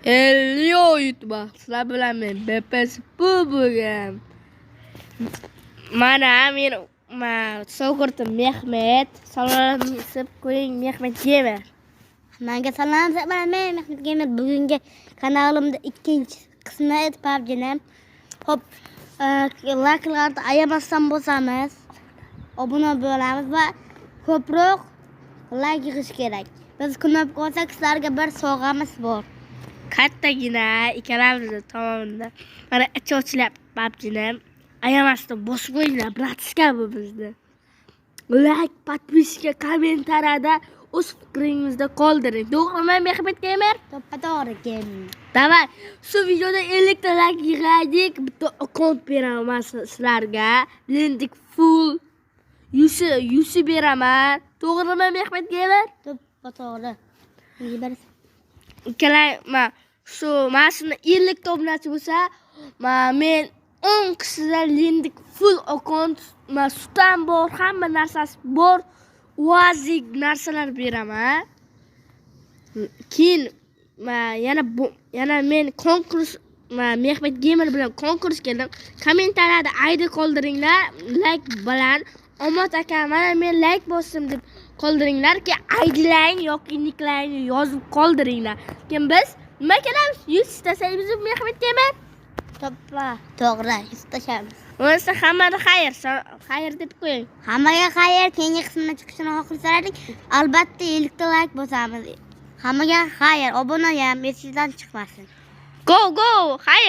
Elio YouTube sizlar bilan men BPS bugun. Mana men sovg'urtim Mehmet. Salom isib qo'ying Mehmet Gamer. Menga salom men Mehmet Gamer. Bugungi kanalimda ikkinchi qismi edi PUBG'ning. Hop, like'larni ayamasdan bo'lsamiz, obuna bo'lamiz va ko'proq like yig'ish kerak. Biz knop qo'ysak sizlarga bir sovg'amiz bor. Kattagina ikkalamizni tomonida. Mana ichuvchilar PUBG'ni ayamasdan bosib qo'yinglar, bratska bu bizni. Like, подписка, kommentariyada o'z fikringizni qoldiring. To'g'rimi Mehmet Gamer? To'g'ri gamer. Davay, shu videoda 50 ta like yig'aylik, bitta akkaunt beraman sizlarga. Lendik full 100 beraman. To'g'rimi Mehmet Gamer? To'g'ri. Ikkalama shu mashina 50 ta obunachi bo'lsa, men 10 kishiga lendik full akkaunt, sutam bor, hamma narsasi bor, oazik narsalar beraman. Keyin yana men konkurs Mehmet Gamer bilan konkurs keldim. Kommentariyada ID qoldiringlar, like bilan Omad aka mana men like bosdim deb qoldiringlar-ki, IDlaring yoki nicklaringni yozib qoldiringlar. Keyin biz nima qilamiz? 100 tasaymiz Mehmet Gamer. To'g'ri, istashamiz. O'lsa hammaga xayr deb qo'ying. Hammaga xayr, keyingi qismda chiqishini xohlasangiz, albatta 50 ta like bosamiz. Hammaga xayr, obuna ham esingizdan chiqmasin. Go, xayr.